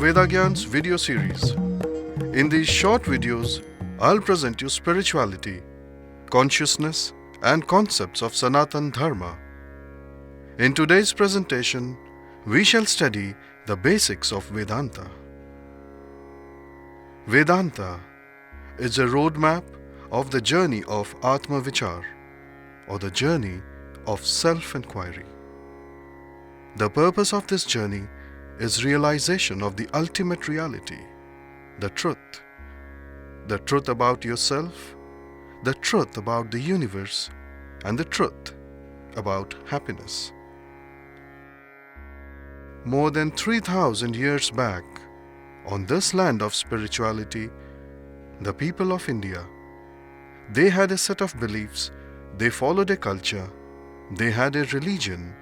Vedagyan's video series. In these short videos, I'll present you spirituality, consciousness, and concepts of Sanatan Dharma. In today's presentation, we shall study the basics of Vedanta. Vedanta is a roadmap of the journey of Atma-Vichaar, or the journey of Self Enquiry. The purpose of this journey is realization of the ultimate reality, the truth about yourself, the truth about the universe, and the truth about happiness. More than 3,000 years back, on this land of spirituality, the people of India, they had a set of beliefs, they followed a culture, they had a religion,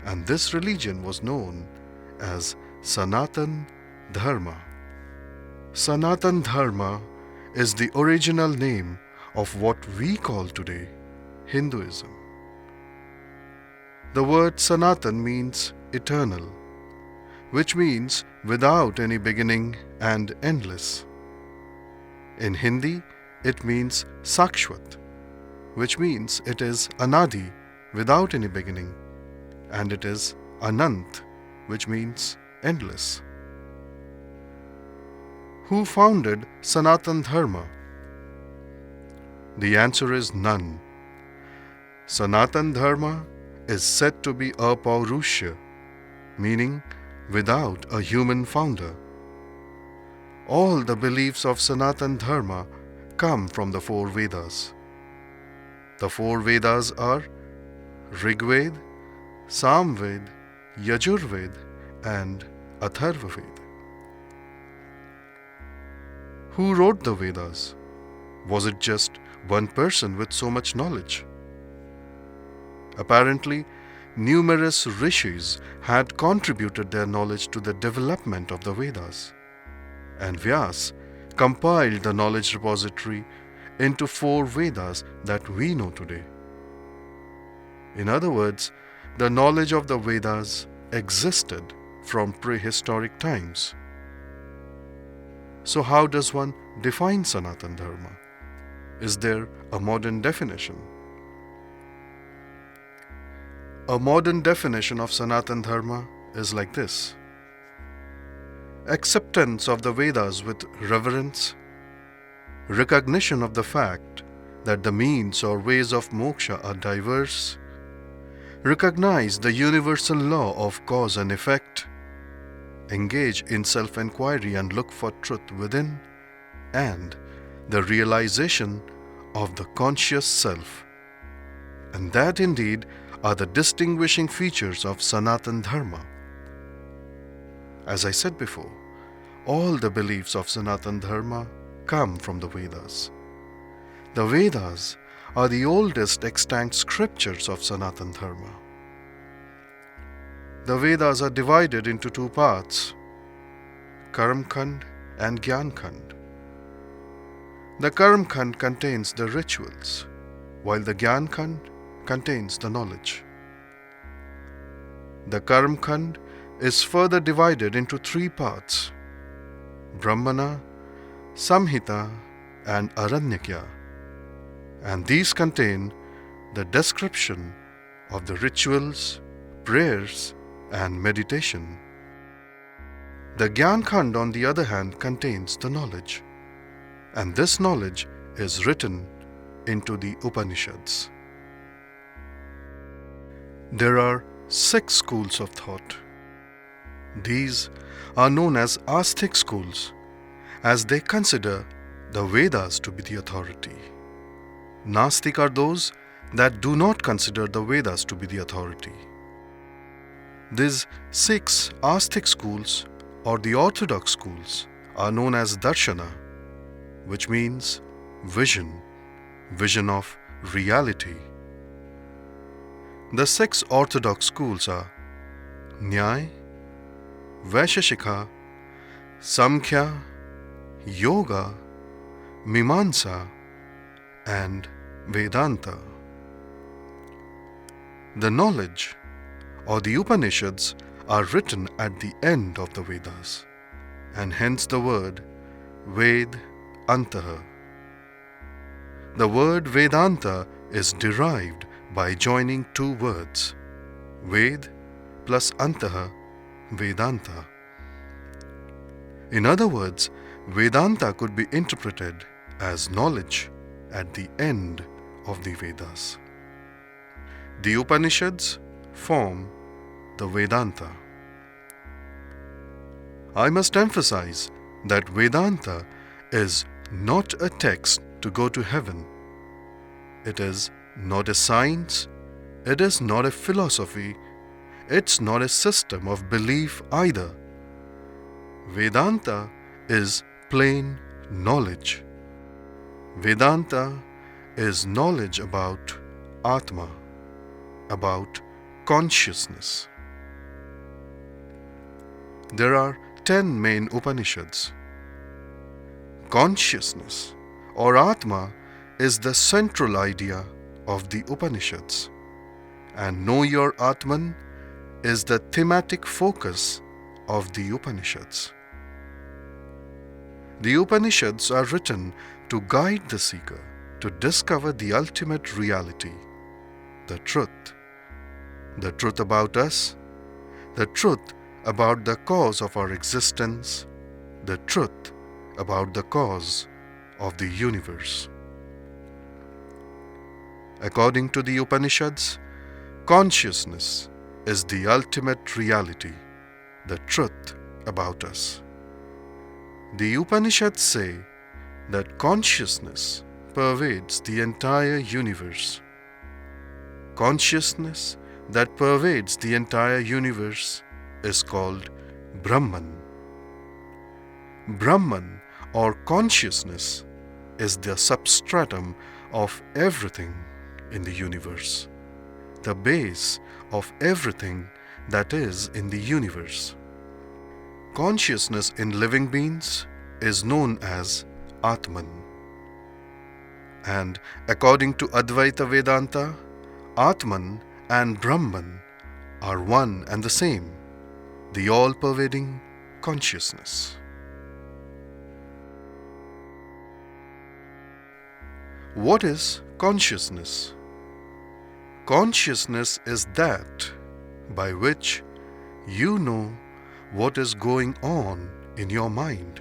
and this religion was known as Sanatan Dharma. Sanatan Dharma is the original name of what we call today Hinduism. The word Sanatan means eternal, which means without any beginning and endless. In Hindi, it means Sakshvat, which means it is Anadi, without any beginning, and it is Anant, which means endless. Who founded Sanatan Dharma? The answer is none. Sanatan Dharma is said to be Apaurusha, meaning without a human founder. All the beliefs of Sanatan Dharma come from the four Vedas. The four Vedas are Rigved, Samved, Yajurved, and Atharvaved. Who wrote the Vedas? Was it just one person with so much knowledge? Apparently, numerous rishis had contributed their knowledge to the development of the Vedas, and Vyas compiled the knowledge repository into four Vedas that we know today. In other words, the knowledge of the Vedas existed from prehistoric times. So how does one define Sanatan Dharma? Is there a modern definition? A modern definition of Sanatan Dharma is like this: acceptance of the Vedas with reverence, recognition of the fact that the means or ways of moksha are diverse, recognize the universal law of cause and effect, engage in self-enquiry and look for truth within, and the realization of the conscious self. And that indeed are the distinguishing features of Sanatan Dharma. As I said before, all the beliefs of Sanatan Dharma come from the Vedas. The Vedas are the oldest extant scriptures of Sanatan Dharma. The Vedas are divided into two parts, Karma Khand and Gyan Khand. The Karma Khand contains the rituals, while the Gyan Khand contains the knowledge. The Karma Khand is further divided into three parts, Brahmana, Samhita, and Aranyakya, and these contain the description of the rituals, prayers, and meditation. The Gyan Khand, on the other hand, contains the knowledge, and this knowledge is written into the Upanishads. There are 6 schools of thought. These are known as Astic schools, as they consider the Vedas to be the authority. Nastic are those that do not consider the Vedas to be the authority. These 6 Astic schools, or the orthodox schools, are known as Darshana, which means vision of reality. The 6 orthodox schools are Nyaya, Vaisheshika, Samkhya, Yoga, Mimamsa, and Vedanta. The knowledge, or the Upanishads, are written at the end of the Vedas, and hence the word Vedantaha. The word Vedanta is derived by joining two words, Ved plus Antaha, Vedanta. In other words, Vedanta could be interpreted as knowledge at the end of the Vedas. The Upanishads form the Vedanta. I must emphasize that Vedanta is not a text to go to heaven. It is not a science, it is not a philosophy, it's not a system of belief either. Vedanta is plain knowledge. Vedanta is knowledge about Atma, about consciousness. There are 10 main Upanishads. Consciousness or Atma is the central idea of the Upanishads, and Know Your Atman is the thematic focus of the Upanishads. The Upanishads are written to guide the seeker to discover the ultimate reality, the truth about us, the truth about the cause of our existence, the truth about the cause of the universe. According to the Upanishads, consciousness is the ultimate reality, the truth about us. The Upanishads say that consciousness pervades the entire universe. Consciousness that pervades the entire universe is called Brahman. Brahman or consciousness is the substratum of everything in the universe, the base of everything that is in the universe. Consciousness in living beings is known as Atman. And according to Advaita Vedanta, Atman and Brahman are one and the same, the all-pervading consciousness. What is consciousness? Consciousness is that by which you know what is going on in your mind.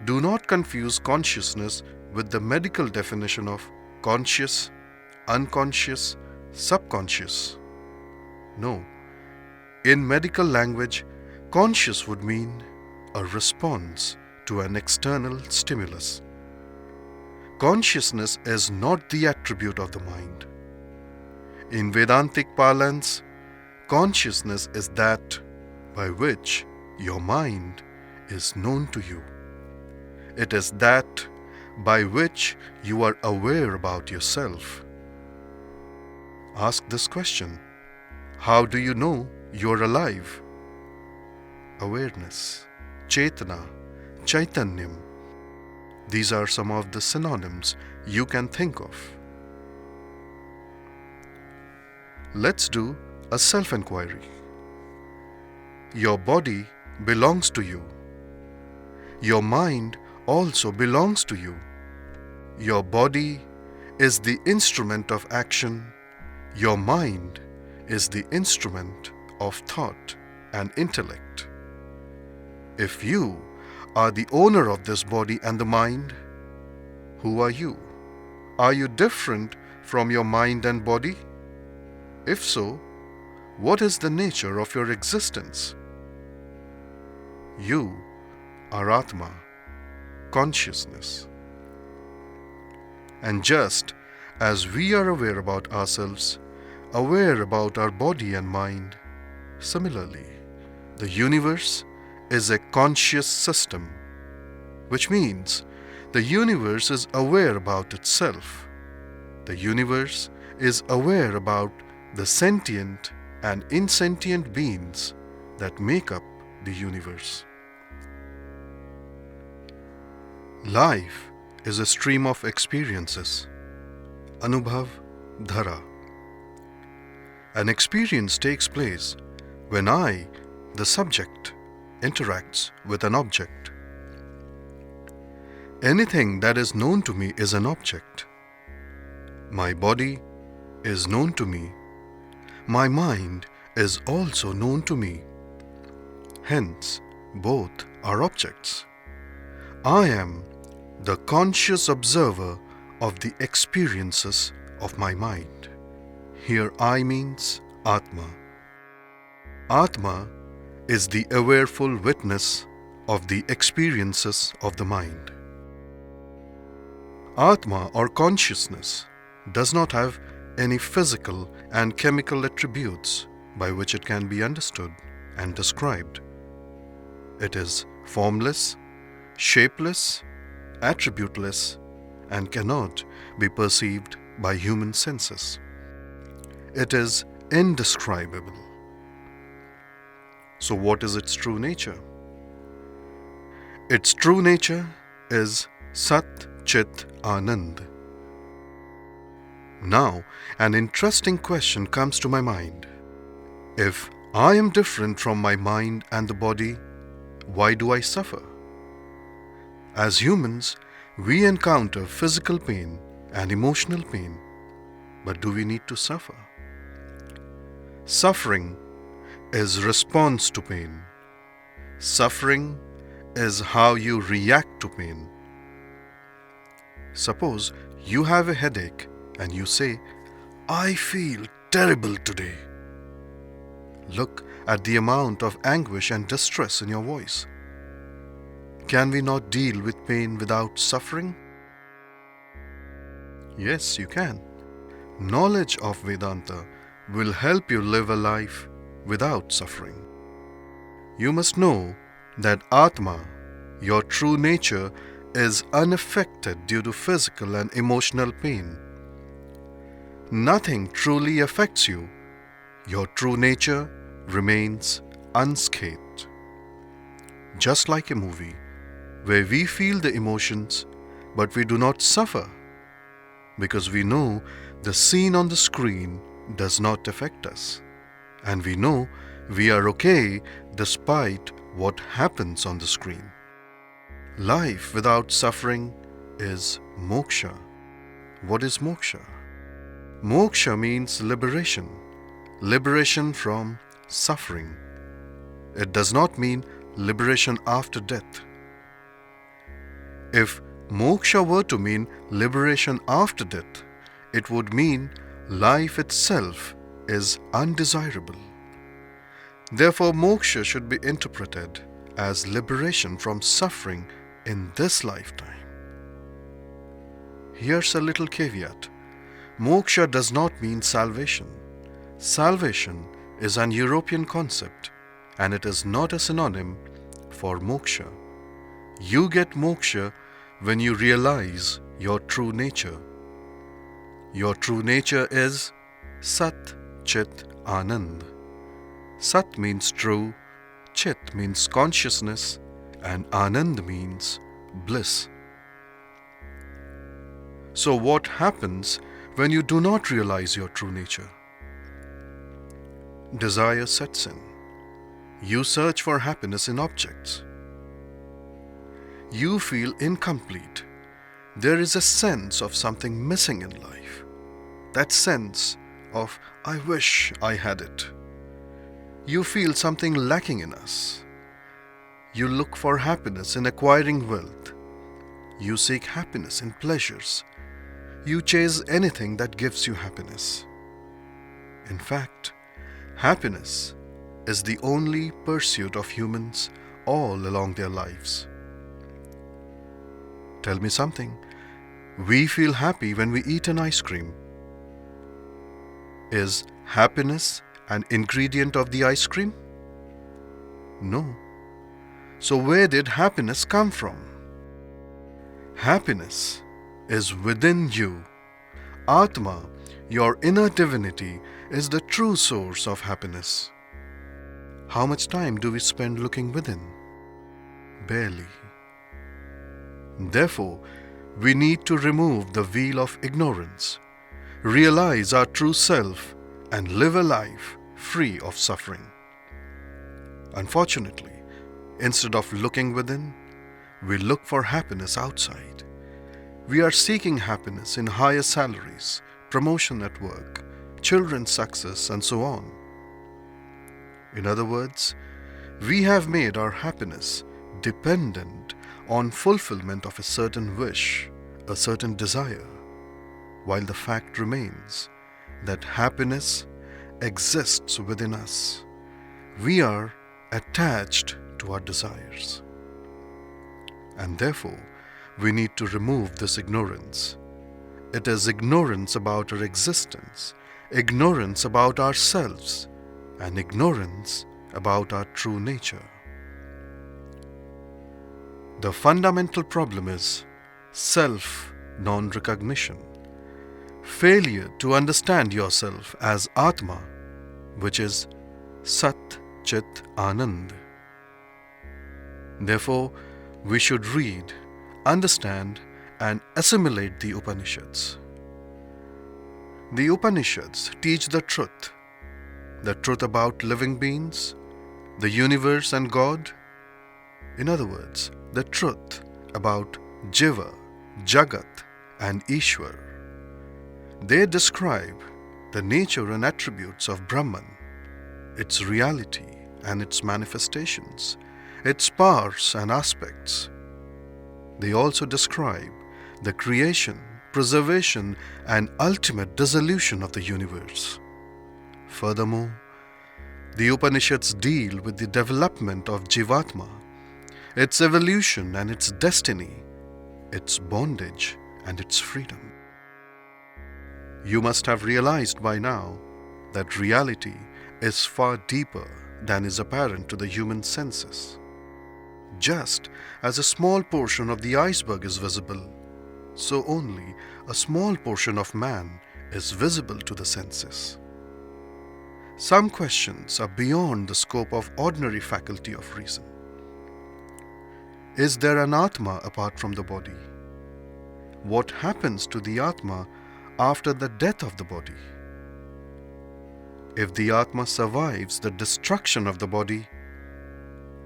Do not confuse consciousness with the medical definition of conscious, unconscious, subconscious. No. In medical language, conscious would mean a response to an external stimulus. Consciousness is not the attribute of the mind. In Vedantic parlance, consciousness is that by which your mind is known to you. It is that by which you are aware about yourself. Ask this question: how do you know you're alive? Awareness, Chetana, Chaitanyam. These are some of the synonyms you can think of. Let's do a self-enquiry. Your body belongs to you. Your mind also belongs to you. Your body is the instrument of action. Your mind is the instrument of thought and intellect. If you are the owner of this body and the mind, who are you? Are you different from your mind and body? If so, what is the nature of your existence? You are Atma, consciousness. And just as we are aware about ourselves, aware about our body and mind, similarly, the universe is a conscious system, which means the universe is aware about itself. The universe is aware about the sentient and insentient beings that make up the universe. Life is a stream of experiences, Anubhav Dhara. An experience takes place when I, the subject, interacts with an object. Anything that is known to me is an object. My body is known to me. My mind is also known to me. Hence, both are objects. I am the conscious observer of the experiences of my mind. Here I means Atma. Atma is the awareful witness of the experiences of the mind. Atma or consciousness does not have any physical and chemical attributes by which it can be understood and described. It is formless, shapeless, attributeless, and cannot be perceived by human senses. It is indescribable. So what is its true nature? Its true nature is Sat Chit Anand. Now, an interesting question comes to my mind. If I am different from my mind and the body, why do I suffer? As humans, we encounter physical pain and emotional pain, but do we need to suffer? Suffering is response to pain. Suffering is how you react to pain. Suppose you have a headache and you say, "I feel terrible today." Look at the amount of anguish and distress in your voice. Can we not deal with pain without suffering? Yes, you can. Knowledge of Vedanta will help you live a life without suffering. You must know that Atma, your true nature, is unaffected due to physical and emotional pain. Nothing truly affects you. Your true nature remains unscathed. Just like a movie, where we feel the emotions, but we do not suffer, because we know the scene on the screen does not affect us, and we know we are okay despite what happens on the screen. Life without suffering is moksha. What is moksha? Moksha means liberation, liberation from suffering. It does not mean liberation after death. If moksha were to mean liberation after death, it would mean life itself is undesirable. Therefore, moksha should be interpreted as liberation from suffering in this lifetime. Here's a little caveat. Moksha does not mean salvation. Salvation is an European concept, and it is not a synonym for moksha. You get moksha when you realize your true nature. Your true nature is Sat Chit Anand. Sat means true, Chit means consciousness, and Anand means bliss. So what happens when you do not realize your true nature? Desire sets in. You search for happiness in objects. You feel incomplete. There is a sense of something missing in life. That sense of, "I wish I had it." You feel something lacking in us. You look for happiness in acquiring wealth. You seek happiness in pleasures. You chase anything that gives you happiness. In fact, happiness is the only pursuit of humans all along their lives. Tell me something. We feel happy when we eat an ice cream. Is happiness an ingredient of the ice cream? No. So where did happiness come from? Happiness is within you. Atma, your inner divinity, is the true source of happiness. How much time do we spend looking within? Barely. Therefore, we need to remove the veil of ignorance, realize our true self, and live a life free of suffering. Unfortunately, Instead of looking within, we look for happiness outside. We are seeking happiness in higher salaries, promotion at work, children's success, and so on. In other words, we have made our happiness dependent on fulfillment of a certain wish, a certain desire, while the fact remains that happiness exists within us. We are attached to our desires. And therefore, we need to remove this ignorance. It is ignorance about our existence, ignorance about ourselves, and ignorance about our true nature. The fundamental problem is self-non-recognition, failure to understand yourself as Atma, which is Sat Chit Anand. Therefore, we should read, understand, and assimilate the Upanishads. The Upanishads teach the truth about living beings, the universe and God. In other words, the truth about Jiva, Jagat, and Ishwar. They describe the nature and attributes of Brahman, its reality and its manifestations, its powers and aspects. They also describe the creation, preservation, and ultimate dissolution of the universe. Furthermore, the Upanishads deal with the development of Jivatma, its evolution and its destiny, its bondage and its freedom. You must have realized by now that reality is far deeper than is apparent to the human senses. Just as a small portion of the iceberg is visible, so only a small portion of man is visible to the senses. Some questions are beyond the scope of ordinary faculty of reason. Is there an Atma apart from the body? What happens to the Atma after the death of the body? If the Atma survives the destruction of the body,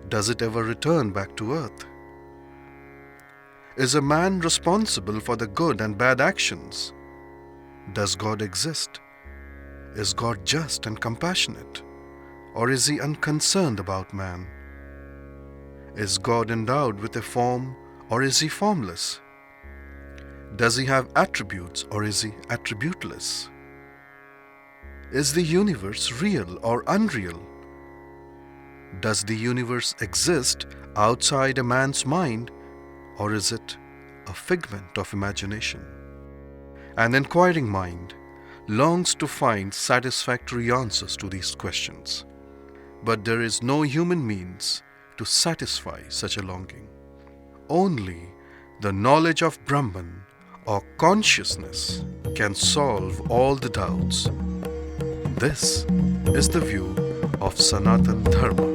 does it ever return back to earth? Is a man responsible for the good and bad actions? Does God exist? Is God just and compassionate? Or is he unconcerned about man? Is God endowed with a form, or is he formless? Does he have attributes, or is he attributeless? Is the universe real or unreal? Does the universe exist outside a man's mind, or is it a figment of imagination? An inquiring mind longs to find satisfactory answers to these questions, but there is no human means to satisfy such a longing. Only the knowledge of Brahman or consciousness can solve all the doubts. This is the view of Sanatan Dharma.